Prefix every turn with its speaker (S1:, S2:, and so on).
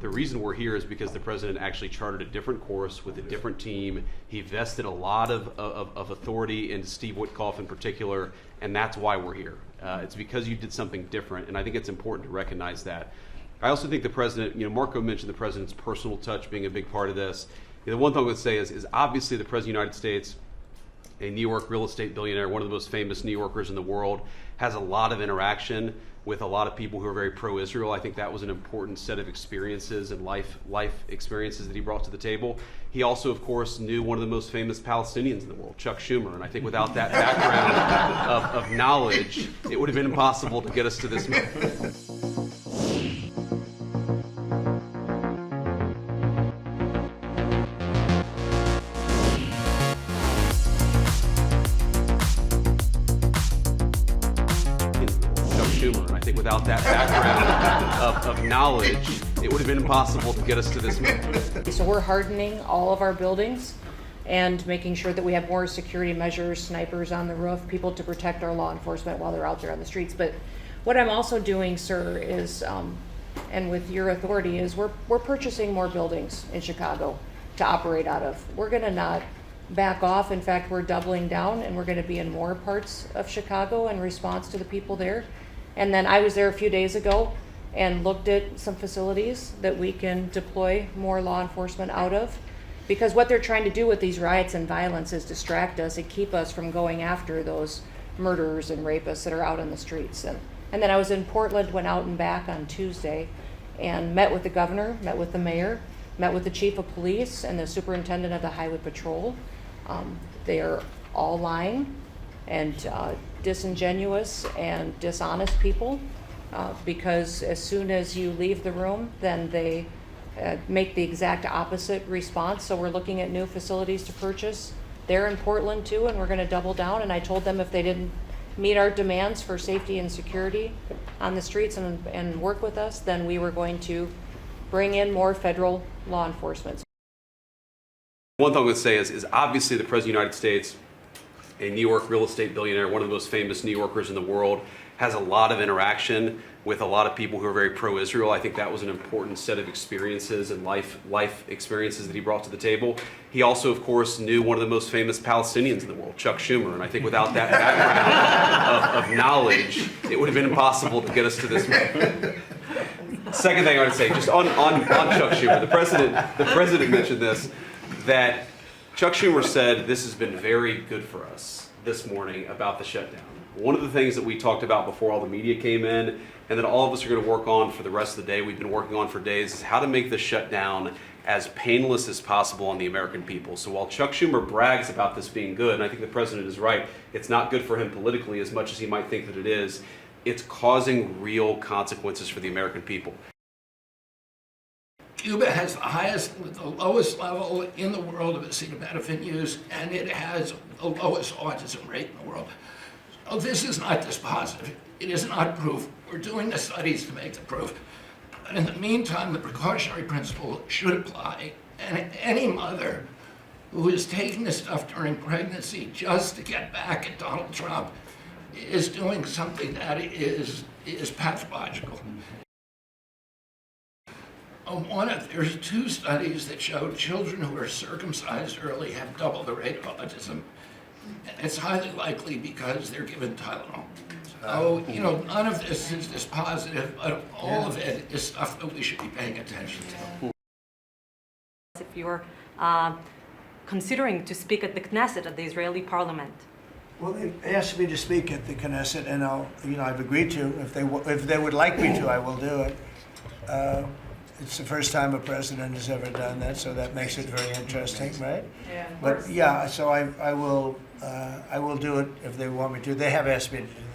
S1: The reason we're here is because the president actually charted a different course with a different team. He vested a lot of authority in Steve Witkoff in particular, and that's why we're here. It's because you did something different, and I think it's important to recognize that. I also think the president, Marco mentioned the president's personal touch being a big part of this. The one thing I would say is obviously the president of the United States, a New York real estate billionaire, one of the most famous New Yorkers in the world, has a lot of interaction with a lot of people who are very pro-Israel. I think that was an important set of experiences and life experiences that he brought to the table. He also, of course, knew one of the most famous Palestinians in the world, Chuck Schumer. And I think without that background of knowledge, it would have been impossible to get us to this moment. And I think without that background of knowledge, it would have been impossible to get us to this moment.
S2: So we're hardening all of our buildings and making sure that we have more security measures, snipers on the roof, people to protect our law enforcement while they're out there on the streets. But what I'm also doing, sir, is, and with your authority, is we're purchasing more buildings in Chicago to operate out of. We're going to not back off. In fact, we're doubling down, and we're going to be in more parts of Chicago in response to the people there. And then I was there a few days ago and looked at some facilities that we can deploy more law enforcement out of. Because what they're trying to do with these riots and violence is distract us and keep us from going after those murderers and rapists that are out on the streets. And then I was in Portland, went out and back on Tuesday and met with the governor, met with the mayor, met with the chief of police and the superintendent of the highway patrol. They are all lying and disingenuous and dishonest people, because as soon as you leave the room, then they make the exact opposite response. So we're looking at new facilities to purchase. They're in Portland too, and we're going to double down. And I told them if they didn't meet our demands for safety and security on the streets and work with us, then we were going to bring in more federal law enforcement.
S1: One thing I would say is obviously the president of the United States, a New York real estate billionaire, one of the most famous New Yorkers in the world, has a lot of interaction with a lot of people who are very pro-Israel. I think that was an important set of experiences and life experiences that he brought to the table. He also, of course, knew one of the most famous Palestinians in the world, Chuck Schumer. And I think without that background of knowledge, it would have been impossible to get us to this moment. Second thing I want to say, just on Chuck Schumer, the president mentioned this, that Chuck Schumer said this has been very good for us this morning about the shutdown. One of the things that we talked about before all the media came in, and that all of us are going to work on for the rest of the day, we've been working on for days, is how to make the shutdown as painless as possible on the American people. So while Chuck Schumer brags about this being good, and I think the president is right, it's not good for him politically as much as he might think that it is, it's causing real consequences for the American people.
S3: Cuba has the lowest level in the world of acetaminophen use, and it has the lowest autism rate in the world. So this is not dispositive. It is not proof. We're doing the studies to make the proof. But in the meantime, the precautionary principle should apply. And any mother who is taking this stuff during pregnancy just to get back at Donald Trump is doing something that is pathological. There's 2 studies that show children who are circumcised early have double the rate of autism. And it's highly likely because they're given Tylenol. So, none of this is dispositive, but all of it is stuff that we should be paying attention to.
S4: If you're considering to speak at the Knesset, at the Israeli parliament.
S5: Well, they asked me to speak at the Knesset, and I've agreed to. If they would like me to, I will do it. It's the first time a president has ever done that, so that makes it very interesting, right?
S2: Yeah.
S5: But yeah, so I will do it if they want me to. They have asked me to do that.